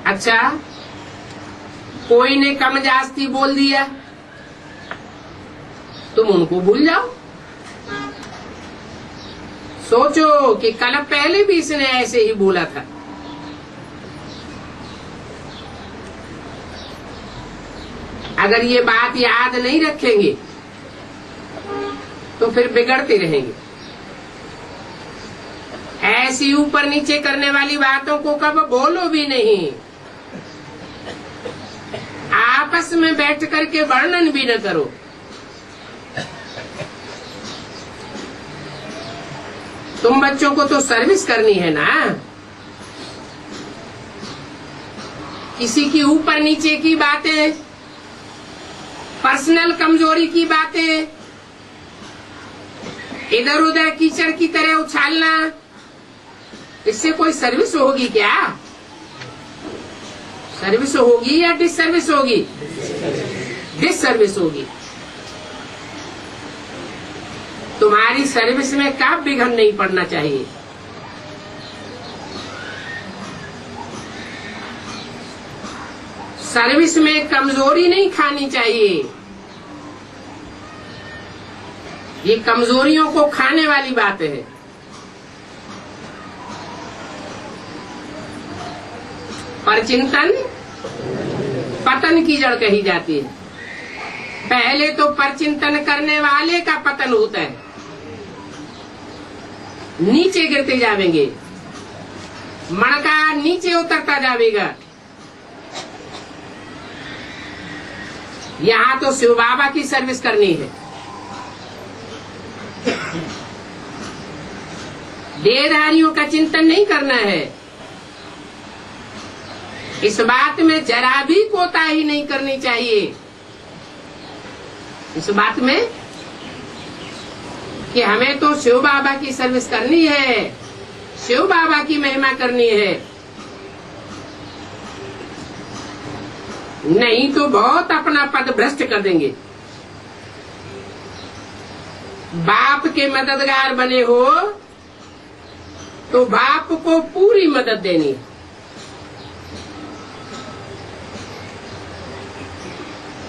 अच्छा, कोई ने कम जास्ती बोल दिया, तुम उनको भूल जाओ। सोचो कि कल पहले भी इसने ऐसे ही बोला था। अगर ये बात याद नहीं रखेंगे तो फिर बिगड़ते रहेंगे। ऐसी ऊपर नीचे करने वाली बातों को कब बोलो भी नहीं। आपस में बैठ करके वर्णन भी न करो। तुम बच्चों को तो सर्विस करनी है ना। किसी की ऊपर नीचे की बातें, पर्सनल कमजोरी की बातें इधर उधर कीचड़ की तरह उछालना, इससे कोई सर्विस होगी क्या? सर्विस होगी या डिससर्विस होगी? डिससर्विस होगी। तुम्हारी सर्विस में कब विघ्न नहीं पड़ना चाहिए। सर्विस में कमजोरी नहीं खानी चाहिए। ये कमजोरियों को खाने वाली बात है। परचिंतन पतन की जड़ कही जाती है। पहले तो परचिंतन करने वाले का पतन होता है, नीचे गिरते जाएंगे, मणका नीचे उतरता जाएगा। यहाँ तो शिव बाबा की सर्विस करनी है। देहधारियों का चिंतन नहीं करना है। इस बात में जरा भी कोताही नहीं करनी चाहिए। इस बात में कि हमें तो शिव बाबा की सर्विस करनी है, शिव बाबा की महिमा करनी है। नहीं तो बहुत अपना पद भ्रष्ट कर देंगे। बाप के मददगार बने हो तो बाप को पूरी मदद देनी है।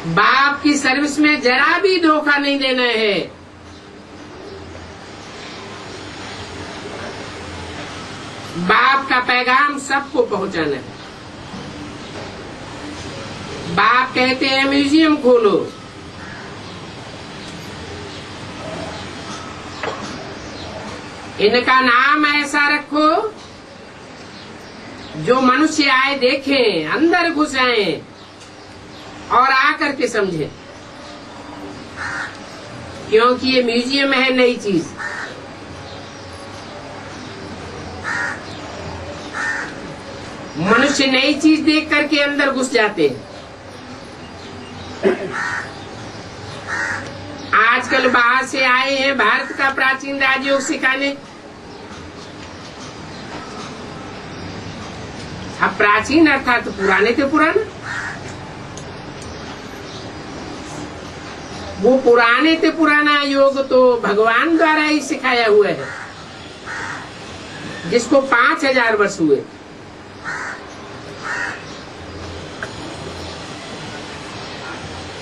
बाप की सर्विस में जरा भी धोखा नहीं देना है। बाप का पैगाम सबको पहुंचाना है। बाप कहते हैं म्यूजियम खोलो, इनका नाम ऐसा रखो जो मनुष्य आए देखें, अंदर घुस आए और आकर के समझे। क्योंकि ये म्यूजियम है नई चीज। मनुष्य नई चीज देख करके अंदर घुस जाते हैं। आजकल बाहर से आए हैं भारत का प्राचीन राजयोग सिखाने। अब प्राचीन अर्थात पुराने थे पुराना। वो पुराने थे पुराना योग तो भगवान द्वारा ही सिखाया हुआ है, जिसको 5000 वर्ष हुए।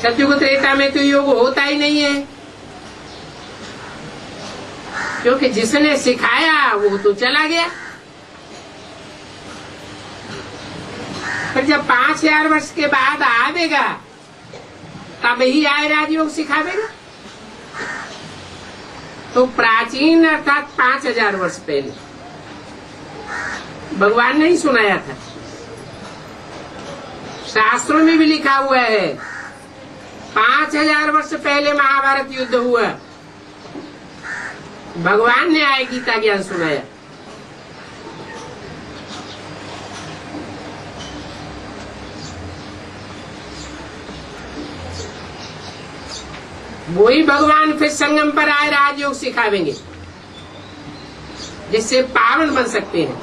सतयुग त्रेता में तो योग होता ही नहीं है, क्योंकि जिसने सिखाया वो तो चला गया। फिर जब 5000 वर्ष के बाद आवेगा तब ही आए राजयोग सिखावेगा। तो प्राचीन अर्थात 5000 वर्ष पहले भगवान ने ही सुनाया था। शास्त्रों में भी लिखा हुआ है 5000 वर्ष पहले महाभारत युद्ध हुआ, भगवान ने आए गीता ज्ञान सुनाया। वही भगवान फिर संगम पर आए राजयोग सिखावेंगे, जिससे पावन बन सकते हैं।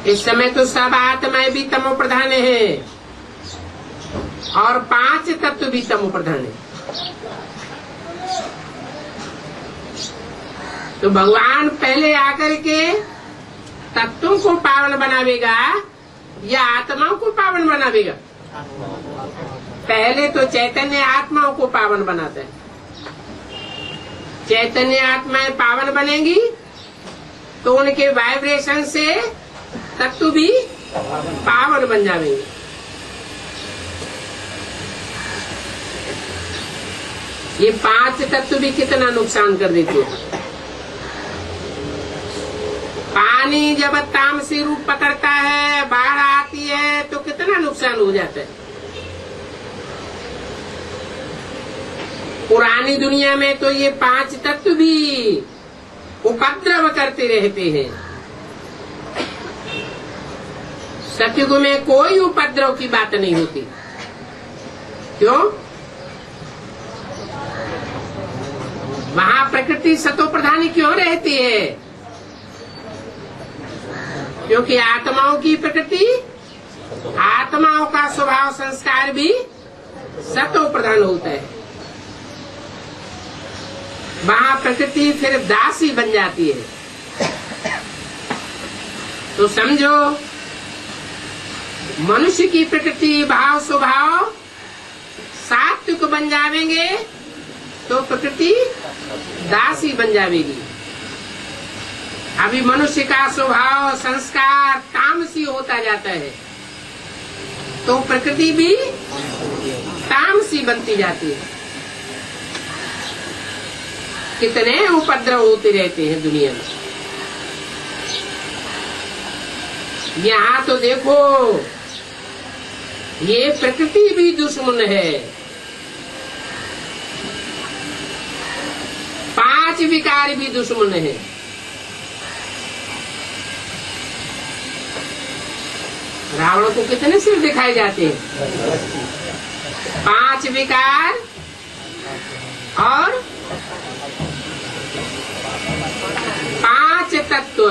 इस समय तो सब आत्माएं भी तमो प्रधान है और 5 तत्व भी तमो प्रधान है। तो भगवान पहले आकर के तत्वों को पावन बनावेगा या आत्माओं को पावन बनावेगा? पहले तो चैतन्य आत्माओं को पावन बनाता है। चैतन्य आत्माएं पावन बनेंगी तो उनके वाइब्रेशन से तत्व भी पावन बन जाएंगे। ये 5 तत्व भी कितना नुकसान कर देते हैं। पानी जब तामसी रूप पकड़ता है, बाढ़ आती है तो कितना नुकसान हो जाता है। पुरानी दुनिया में तो ये 5 तत्व भी उपद्रव करते रहते हैं। सतयुग में कोई उपद्रव की बात नहीं होती। क्यों? वहाँ प्रकृति सतो प्रधानी क्यों रहती है? क्योंकि आत्माओं की प्रकृति, आत्माओं का स्वभाव संस्कार भी सतो प्रधान होता है। वहां प्रकृति फिर दासी बन जाती है। तो समझो, मनुष्य की प्रकृति भाव स्वभाव सात्विक बन जावेंगे तो प्रकृति दासी बन जाएगी। अभी मनुष्य का स्वभाव संस्कार तामसी होता जाता है तो प्रकृति भी तामसी बनती जाती है। कितने उपद्रव होते रहते हैं दुनिया में। यहाँ तो देखो, ये प्रकृति भी दुश्मन है। 5 विकार भी दुश्मन है। रावण को कितने सिर दिखाए जाते हैं? 5 विकार और 5 तत्व,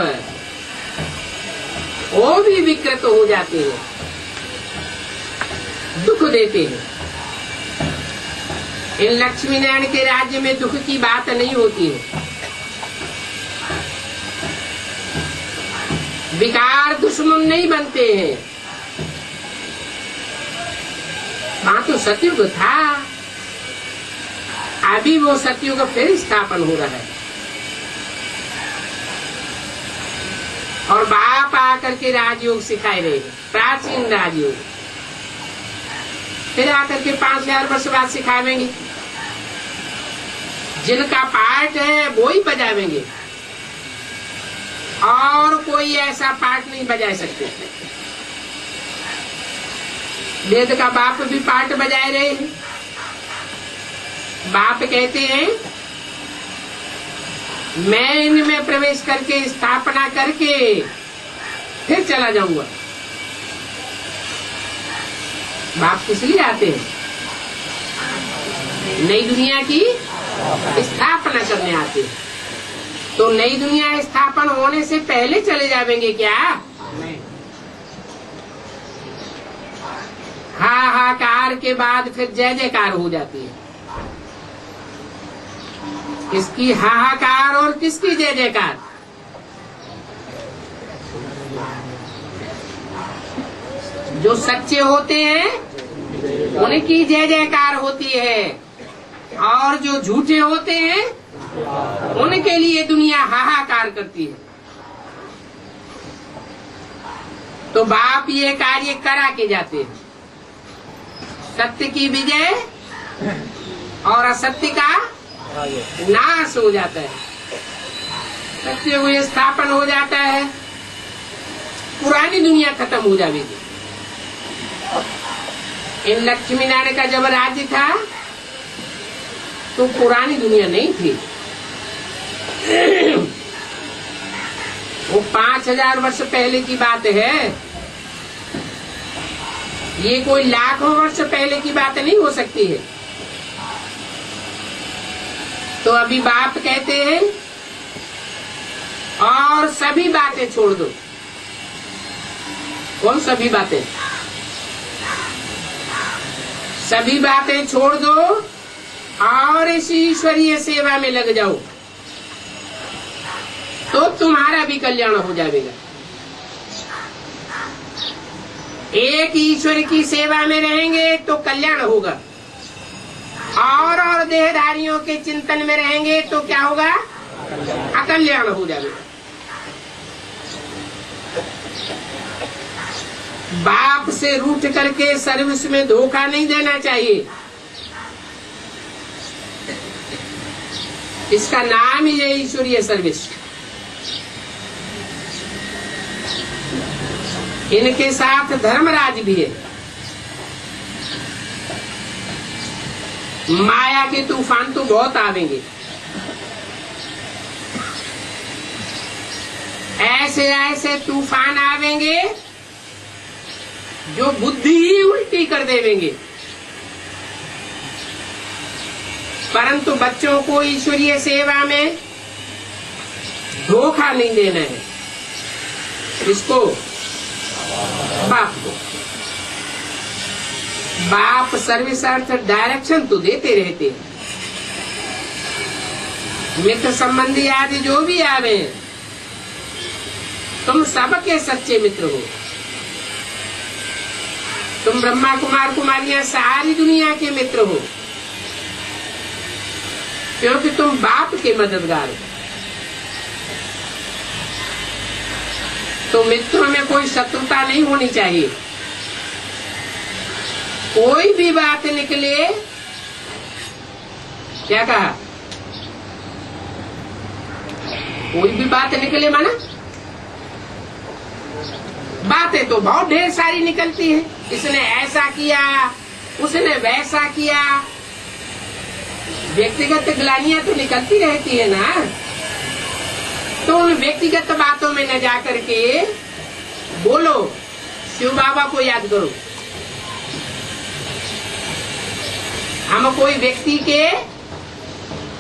वो भी विकृत हो जाते हैं, दुख देते हैं। इन लक्ष्मी नारायण के राज्य में दुख की बात नहीं होती है। विकार दुश्मन नहीं बनते हैं। वहां तो सतयुग था, अभी वो सतयुग फिर स्थापन हो रहा है। और बाप आकर के राजयोग सिखाए रहे हैं, प्राचीन राजयोग। फिर आकर के 5000 वर्ष बाद सिखावेंगे। जिनका पाठ है वो ही बजावेंगे, और कोई ऐसा पाठ नहीं बजा सकते। वेद का बाप भी पाठ बजाए रहे हैं। बाप कहते हैं, मैं इनमें प्रवेश करके स्थापना करके फिर चला जाऊंगा। बाप किस लिए आते हैं? नई दुनिया की स्थापना करने आते हैं। तो नई दुनिया स्थापन होने से पहले चले जाएंगे क्या? हाहाकार के बाद फिर जय जयकार हो जाती है। किसकी हाहाकार और किसकी जय जयकार? जो सच्चे होते हैं उनकी जय जयकार होती है, और जो झूठे होते हैं उनके लिए दुनिया हाहाकार करती है। तो बाप ये कार्य करा के जाते हैं। सत्य की विजय और असत्य का नाश हो जाता है। सत्य हुए स्थापन हो जाता है, पुरानी दुनिया खत्म हो जाएगी। इन लक्ष्मी नारायण का जब राज्य था तो पुरानी दुनिया नहीं थी। वो 5000 वर्ष पहले की बात है। ये कोई लाखों वर्ष पहले की बात नहीं हो सकती है। तो अभी बाप कहते हैं, और सभी बातें छोड़ दो। कौन सभी बातें? सभी बातें छोड़ दो और इस ईश्वरीय सेवा में लग जाओ, तो तुम्हारा भी कल्याण हो जाएगा। एक ईश्वर की सेवा में रहेंगे तो कल्याण होगा, और देहधारियों के चिंतन में रहेंगे तो क्या होगा? अकल्याण हो जाएगा। बाप से रूठ करके सर्विस में धोखा नहीं देना चाहिए। इसका नाम ही है ईश्वरीय सर्विस। इनके साथ धर्मराज भी है। माया के तूफान तो बहुत आवेंगे। ऐसे ऐसे तूफान आवेंगे जो बुद्धि ही उल्टी कर देवेंगे। परंतु बच्चों को ईश्वरीय सेवा में धोखा नहीं देना है। इसको बाप को। बाप सर्विस अर्थ डायरेक्शन तो देते रहते हैं। मित्र संबंधी आदि जो भी आवे, तुम सबके सच्चे मित्र हो। तुम ब्रह्मा कुमार कुमारियां सारी दुनिया के मित्र हो, क्योंकि तुम बाप के मददगार हो। तो मित्रों में कोई शत्रुता नहीं होनी चाहिए। कोई भी बात निकले, क्या कहा, कोई भी बात निकले माना, बातें तो बहुत ढेर सारी निकलती है। इसने ऐसा किया, उसने वैसा किया, व्यक्तिगत ग्लानियां तो निकलती रहती है ना। तो उन व्यक्तिगत बातों में न जाकर के बोलो, शिव बाबा को याद करो। हम कोई व्यक्ति के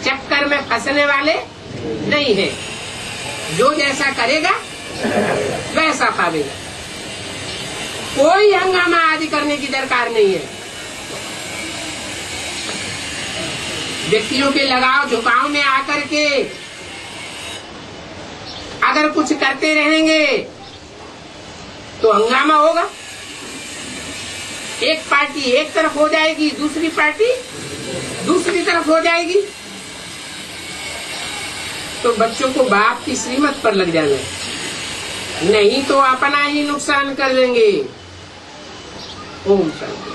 चक्कर में फंसने वाले नहीं है। जो जैसा करेगा वैसा पावेगा। कोई हंगामा आदि करने की दरकार नहीं है। व्यक्तियों के लगाव झुकाव में आकर के अगर कुछ करते रहेंगे तो हंगामा होगा। एक पार्टी एक तरफ हो जाएगी, दूसरी पार्टी दूसरी तरफ हो जाएगी। तो बच्चों को बाप की श्रीमत पर लग जाना, नहीं तो अपना ही नुकसान कर लेंगे। ओम शांति।